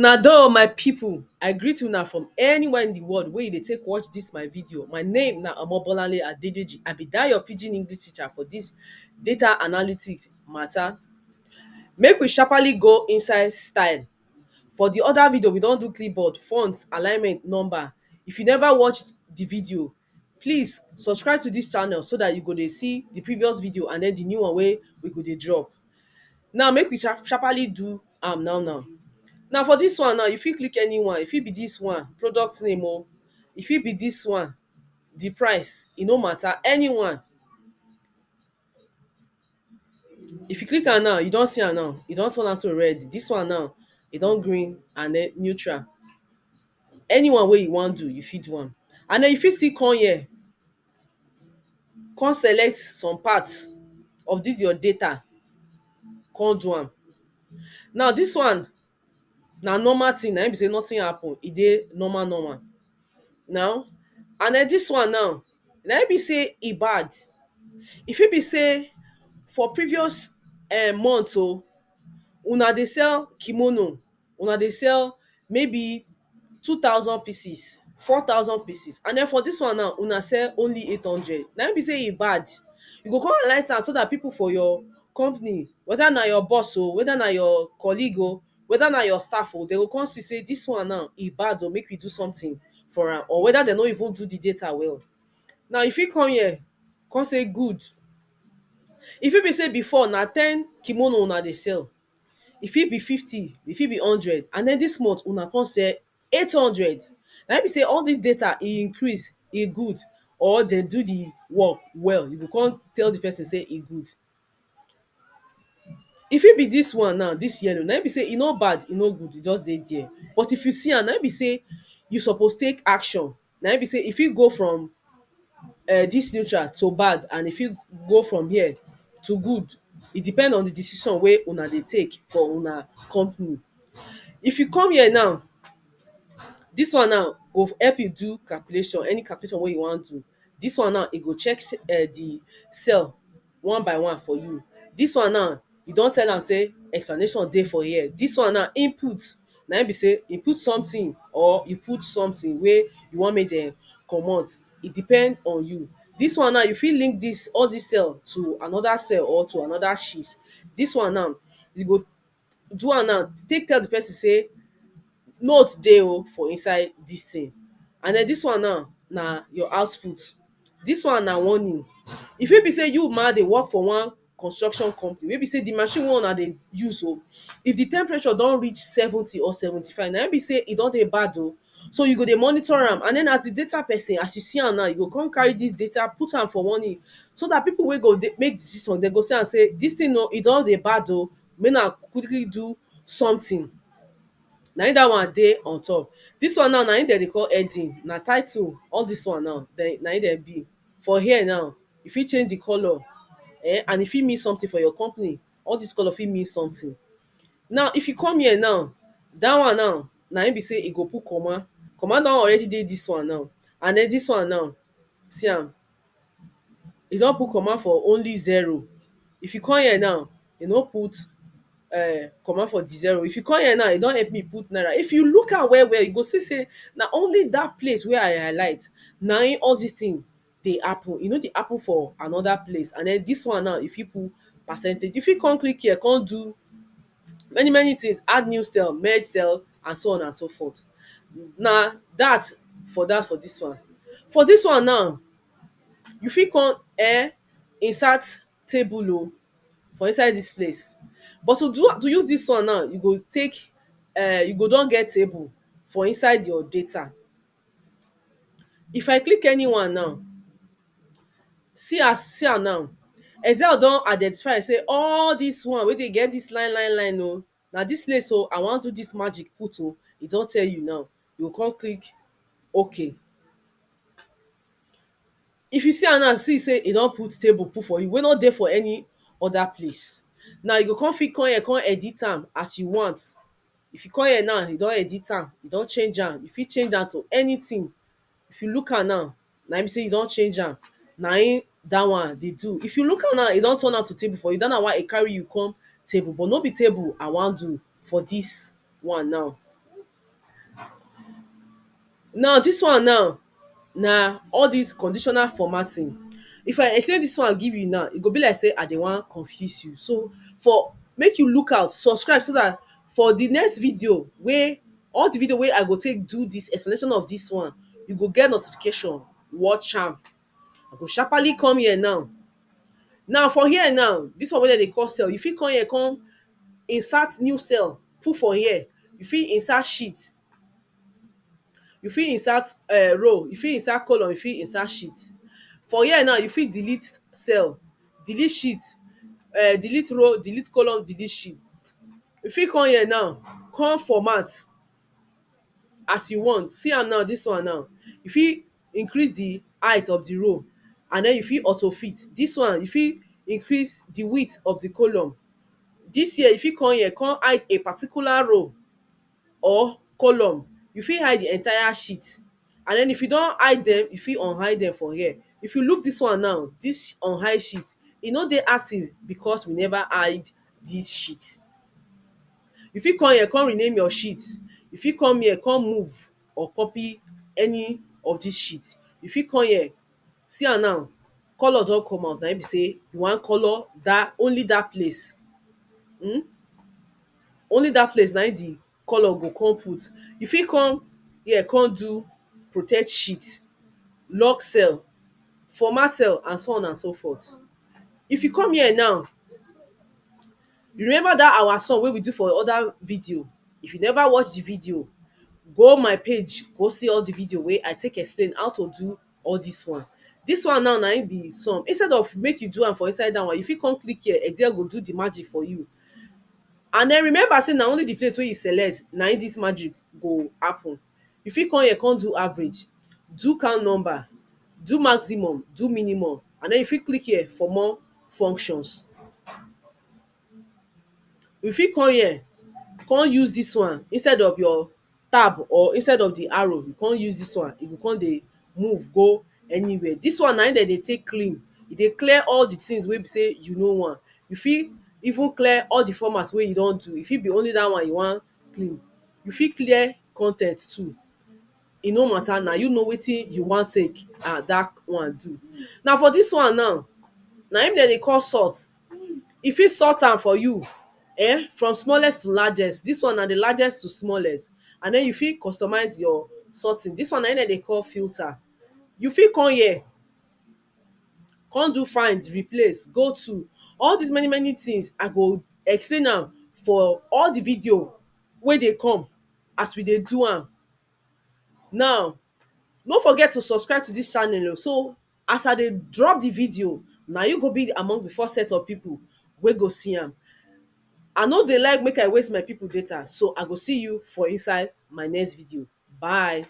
Una though my people, I greet una from anywhere in the world wey you dey take watch dis my video. My name na Omobolale Adedeji. I be dat your pidgin English teacher for dis data analytics matter. Make we sharparly go inside style. For the other video, we don do clipboard, font, alignment, number. If you never watch the video, please subscribe to dis channel so dat you go dey see the previous video and den the new one wey we go dey drop. Now make we sharparly do am now. Now for dis one now, you fit click any one. E fit be dis one, product name o. E fit be dis one, the price. E no matter, anyone. If you click am now, you don see am now. E don turn am to red. Dis one now, e don green and then neutral. Anyone wey you wan do, you fit do am. And then you fit still come here, come select some parts of dis your data, come do am. Now dis one na normal thing, na im be say nothing happen. E dey normal now. And then dis one now, na im be say e bad. E fit be say for previous month o, una dey sell kimono, una dey sell maybe 2000 pieces, 4000 pieces, and then for dis one now una sell only 800. Na im be say e bad. You go come highlight am so dat people for your company, whether na your boss o, whether na your colleague o, whether na your staff o, dem go come see say dis one now e bad o, make we do something for am, or whether dem no even do the data well. Now you fit come here, come say good. E fit be say before na 10 kimono una dey sell, e fit be 50, e fit be 100, and then dis month una come sell 800. Na im be say all dis data e increase, e good, or dem do the work well. You go come tell the person say e good. E fit be dis one now, dis yellow. Na im be say e no bad, e no good, e just dey there. But if you see am, na im be say you suppose take action. Na im be say e fit go from dis neutral to bad, and e fit go from here to good. E depend on the decision wey una dey take for una company. If you come here now, dis one now go help you do calculation, any calculation wey you wan do. Dis one now, e go check the cell one by one for you. Dis one now, you don tell am say explanation dey for here. Dis one now, input. Na im be say you put something, or you put something wey you wan make dem comot. E depend on you. Dis one now, you fit link all dis cell to another cell or to another sheet. Dis one now, you go do am now, take tell the person say note dey o for inside dis thing. And then dis one now na your output. Dis one na warning. E fit be say you ma dey work for one construction company wey be say the machine wey una dey use o, if the temperature don reach 70 or 75, na im be say e don dey bad o. So you go dey monitor am, and then as the data person, as you see am now, you go come carry dis data put am for warning, so dat people wey go make decision, dem go see am say dis thing o, e don dey bad o, make una quickly do something. Na im dat one dey on top. Dis one now na im dem dey call heading, na title. All dis one now, na im dem be. For here now, you fit change the colour, and e fit mean something for your company. All dis colour fit mean something. Now if you come here now, dat one now na im be say e go put comma. Comma don already dey dis one now. And then dis one now, see am, e don put comma for only 0. If you come here now, e no put comma for the 0. If you come here now, e don help me put naira. If you look am well you go see say na only dat place wey I highlight na im all dis thing dey happen. E no dey happen for another place. And then dis one now, you fit put percentage. You fit come click here, come do many things, add new cell, merge cell, and so on and so forth. Na dat for dis one. For dis one now, you fit come insert table o for inside dis place. But to use dis one now, you go don get table for inside your data. If I click anyone now, see am now, excel don identify say all dis one wey dey get dis line o, na dis place o I wan do dis magic put o. E don tell you now. You go come click OK. If you see am now, see say e don put table put for you wey no dey for any other place. Now you go come fit come here, come edit am as you want. If you come here now, you don edit am, you don change am, you fit change am to anything. If you look am now, na im be say you don change am. Na im dat one dey do. If you look am now, e don turn am to table for you. Dat na why e carry you come table. But no be table I wan do for dis one now. Now this one now na all this conditional formatting. If I explain this one give you now, e go be like say I dey wan confuse you. So for make you look out, subscribe so that for the next video wey all the video wey I go take do this explanation of this one, you go get notification, watch am. I go sharparly come here now. Now for here now, this one wey dem dey call cell, you fit come here come insert new cell put for here. You fit insert sheet, you fit insert row, you fit insert column, you fit insert sheet. For here now you fit delete cell, delete sheet, delete row, delete column, delete sheet. You fit come here now come format as you want. See am now, this one now, you fit increase the height of the row, and then you fit auto fit. This one you fit increase the width of the column. This here you fit come here come hide a particular row or column. You fit hide the entire sheet, and then if you don hide them, you fit unhide them for here. If you look this one now, this unhide sheet, e no dey active because we never hide this sheet. You fit come here come rename your sheet. You fit come here come move or copy any of this sheet. You fit come here, see am now, colour don come out, na im be say you wan colour that only that place. Only that place na im the colour go come put. You fit come here come do protect sheet, lock cell, format cell, and so on and so forth. If you come here now, you remember that our song wey we do for other video? If you never watch the video, go my page go see all the video wey I take explain how to do all this one. This one now na im be some. Instead of make you do am for inside that one, you fit come click here, Excel go do the magic for you. And then remember say na only the place wey you select na im this magic go happen. You fit come here come do average, do count number, do maximum, do minimum, and then you fit click here for more functions. You fit come here come use this one instead of your tab, or instead of the arrow, you come use this one, e go come dey move go anywhere. This one na im dem dey take clean. E dey clear all the things wey be say you no want. You fit even clear all the format wey you don do. E fit be only that one you wan clean. You fit clear con ten t too. E no matter, na you know wetin you wan take that one do. Now for this one now, na im dem dey call sort. E fit sort am for you from smallest to largest. This one na the largest to smallest, and then you fit customize your sorting. This one na im dem dey call filter. You fit come here come do find, replace, go to. All these many many things I go explain am for all the video wey dey come as we dey do am. Now no forget to subscribe to this channel o, so as I dey drop the video, na you go be among the first set of people wey go see am. I no dey like make I waste my people data, so I go see you for inside my next video. Bye.